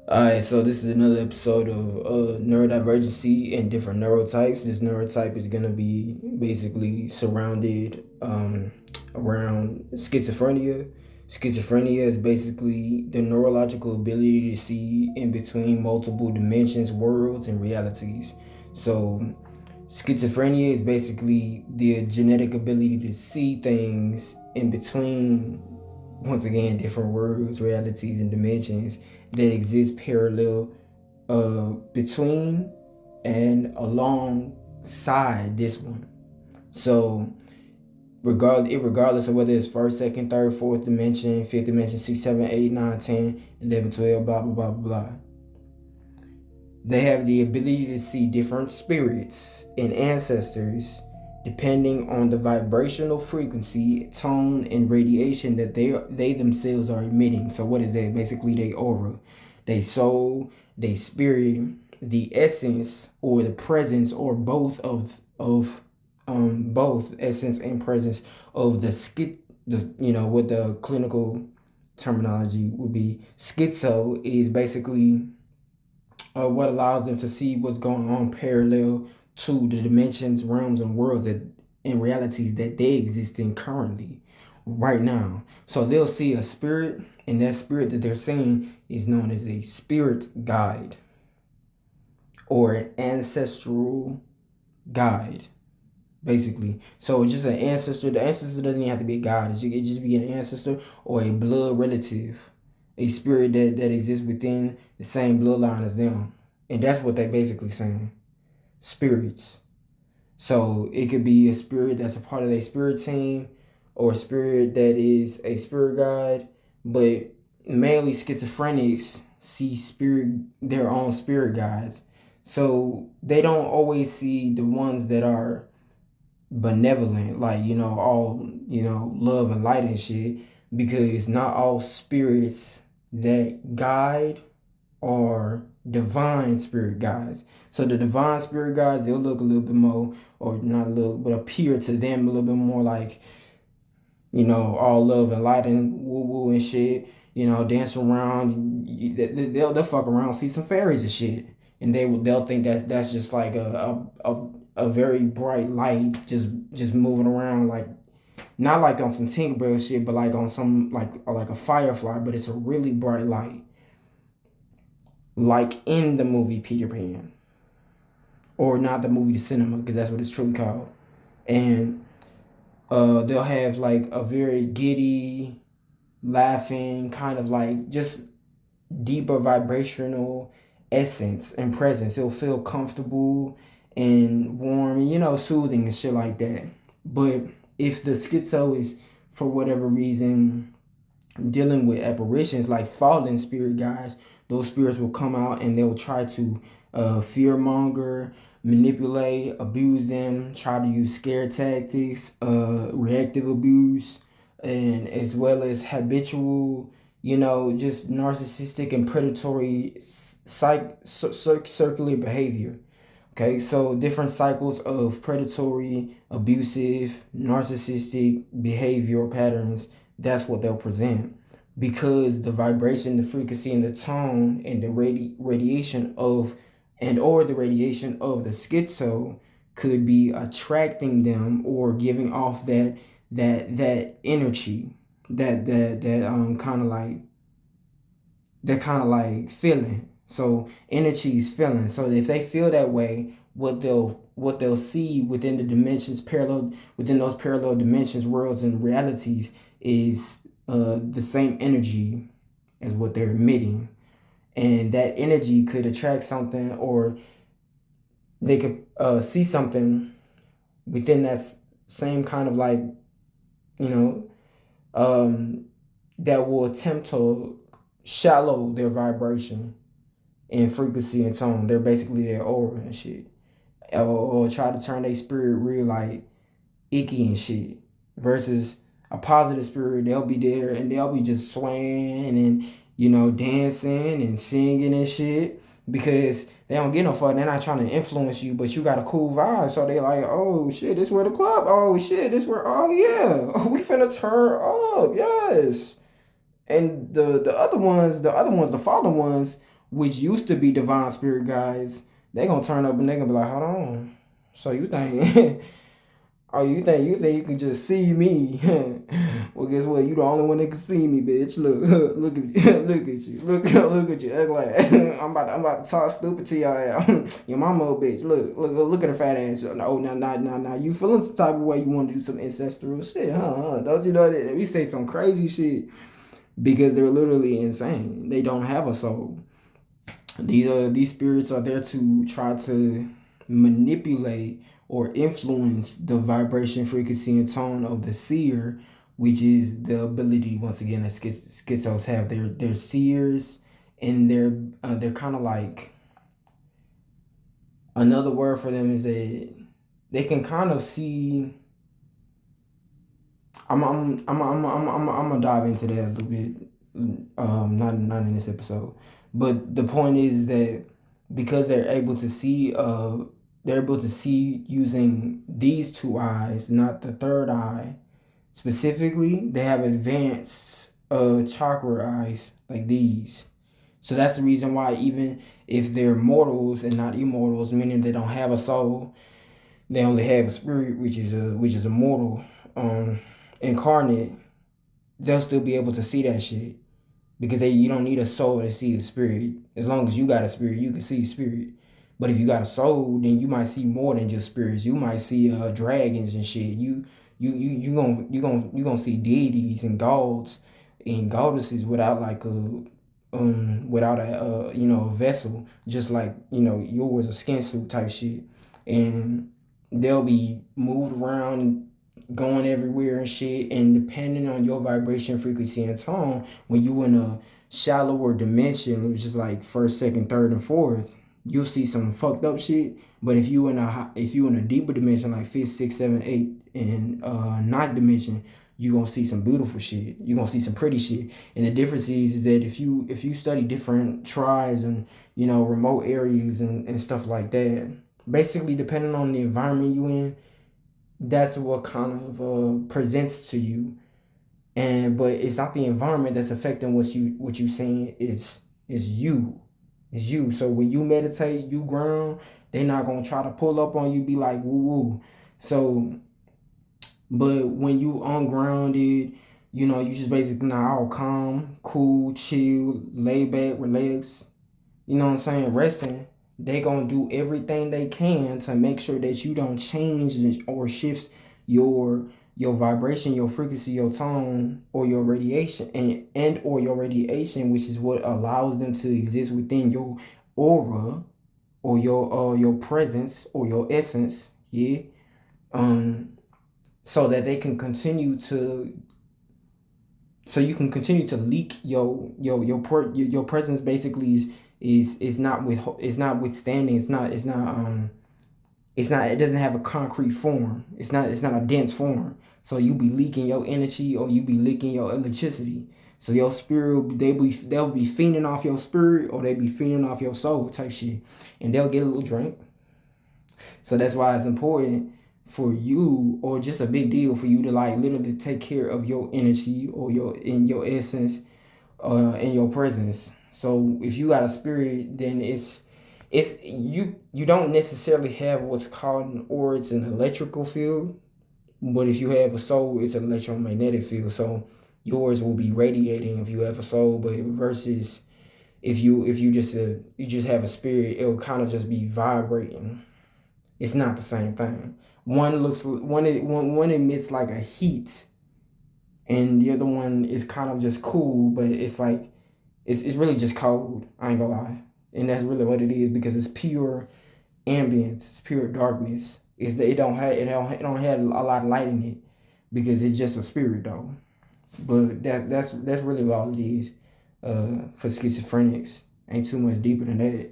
Alright, so this is another episode of neurodivergency and different neurotypes. This neurotype is gonna be basically surrounded around schizophrenia. Schizophrenia is basically the neurological ability to see in between multiple dimensions, worlds, and realities. So, schizophrenia is basically the genetic ability to see things in between, once again, different worlds, realities, and dimensions that exist parallel between and alongside this one. So regardless of whether it's first, second, third, fourth dimension, fifth dimension, six, seven, eight, nine, 10, 11, 12, blah blah blah blah. They have the ability to see different spirits and ancestors depending on the vibrational frequency, tone, and radiation that they themselves are emitting. So what is that? Basically, they aura, they soul, they spirit, the essence or the presence or both of both essence and presence of what the clinical terminology would be. Schizo is basically what allows them to see what's going on parallel to the dimensions, realms, and worlds that in realities that they exist in currently, right now. So they'll see a spirit, and that spirit that they're seeing is known as a spirit guide or an ancestral guide, basically. So it's just an ancestor. The ancestor doesn't even have to be a god. It could just be an ancestor or a blood relative, a spirit that exists within the same bloodline as them. And that's what they're basically saying. Spirits. So it could be a spirit that's a part of their spirit team or a spirit that is a spirit guide. But mainly schizophrenics see their own spirit guides. So they don't always see the ones that are benevolent, like, all, love and light and shit, because not all spirits that guide are divine spirit guides. So the divine spirit guides, they'll look a little bit more, or not a little, but appear to them a little bit more like, all love and light and woo woo and shit. Dance around. They'll fuck around, see some fairies and shit, and they'll think that's just like a very bright light, just moving around, like not like on some Tinkerbell shit, but like on some like a firefly, but it's a really bright light, like in the movie Peter Pan, or not the movie The Cinema, because that's what it's truly called. And they'll have like a very giddy, laughing, kind of like just deeper vibrational essence and presence. It'll feel comfortable and warm, soothing and shit like that. But if the schizo is, for whatever reason, dealing with apparitions like fallen spirit guides, those spirits will come out and they'll try to fear monger, manipulate, abuse them, try to use scare tactics, reactive abuse, and as well as habitual, just narcissistic and predatory circular behavior. Okay, so different cycles of predatory, abusive, narcissistic behavioral patterns, that's what they'll present. Because the vibration, the frequency, and the tone, and the radiation of, and or the radiation of the schizo could be attracting them or giving off that energy, that kind of like feeling. So energy is feeling. So if they feel that way, what they'll see within the dimensions parallel, within those parallel dimensions, worlds, and realities is the same energy as what they're emitting, and that energy could attract something, or they could see something within that same kind of like, you know that will attempt to shallow their vibration and frequency and tone. They're basically their aura and shit. Or try to turn their spirit real like icky and shit. Versus a positive spirit, they'll be there and they'll be just swaying and, dancing and singing and shit. Because they don't get no fuck. They're not trying to influence you, but you got a cool vibe. So they like, oh shit, this where the club. Oh shit, this where, oh yeah. Oh, we finna turn up. Yes. And the other ones, the fallen ones, which used to be divine spirit guys, they gonna turn up and they gonna be like, hold on. So you think oh, you think you can just see me? Well, guess what? You the only one that can see me, bitch. Look, look at look at you, look at you, ugly. I'm about to talk stupid to y'all. Your mama, a bitch. Look at her fat ass. Oh, now. You feeling some type of way? You want to do some ancestral shit, huh? Don't you know that we say some crazy shit because they're literally insane. They don't have a soul. These spirits are there to try to manipulate or influence the vibration, frequency, and tone of the seer, which is the ability, once again, that schizos have. They're seers, and they're kind of like, another word for them is that they can kind of see. I'm gonna dive into that a little bit. Not in this episode, but the point is that because they're able to see using these two eyes, not the third eye specifically. They have advanced chakra eyes like these. So that's the reason why, even if they're mortals and not immortals, meaning they don't have a soul, they only have a spirit, which is a mortal, incarnate, they'll still be able to see that shit. Because you don't need a soul to see a spirit. As long as you got a spirit, you can see a spirit. But if you got a soul, then you might see more than just spirits. You might see dragons and shit. You gonna see deities and gods and goddesses without like without a vessel, just like yours, a skin suit type shit, and they'll be moved around, going everywhere and shit. And depending on your vibration, frequency, and tone, when you in a shallower dimension, which is like first, second, third, and fourth, you'll see some fucked up shit. But if you in a deeper dimension like fifth, sixth, seventh, eighth, and ninth dimension, you gonna see some beautiful shit. You gonna see some pretty shit. And the difference is that if you study different tribes and remote areas and stuff like that, basically depending on the environment you in, that's what kind of presents to you. But it's not the environment that's affecting what you saying. Is you. It's you. So when you meditate, you ground, they not gonna try to pull up on you, be like woo woo. So, but when you ungrounded, you just basically not all calm, cool, chill, lay back, relax. You know what I'm saying? Resting. They gonna do everything they can to make sure that you don't change or shift your vibration, your frequency, your tone, or your radiation, and or your radiation, which is what allows them to exist within your aura or your presence or your essence. Yeah. So that they can continue to. So you can continue to leak your presence. Basically is not withstanding. It doesn't have a concrete form. It's not a dense form. So you be leaking your energy or you be leaking your electricity. So your spirit, they'll be feeding off your spirit or they be feeding off your soul type shit. And they'll get a little drink. So that's why it's important for you, or just a big deal for you, to like literally take care of your energy or your essence in your presence. So if you got a spirit, then it's you don't necessarily have what's called an aura. It's an electrical field. But if you have a soul, it's an electromagnetic field. So yours will be radiating if you have a soul. But versus if you just have a spirit, it'll kind of just be vibrating. It's not the same thing. One emits like a heat, and the other one is kind of just cool. But it's like it's really just cold. I ain't gonna lie. And that's really what it is, because it's pure ambience, it's pure darkness. It don't have a lot of light in it, because it's just a spirit though. But that's really all it is. For schizophrenics, ain't too much deeper than that.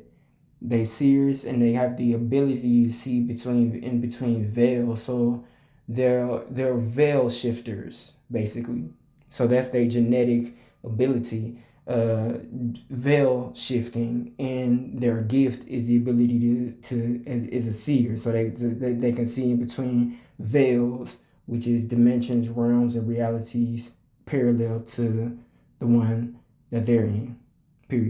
They seers, and they have the ability to see in between veils. So they're veil shifters basically. So that's their genetic ability. Veil shifting, and their gift is the ability to as a seer. So they can see in between veils, which is dimensions, realms, and realities parallel to the one that they're in. Period.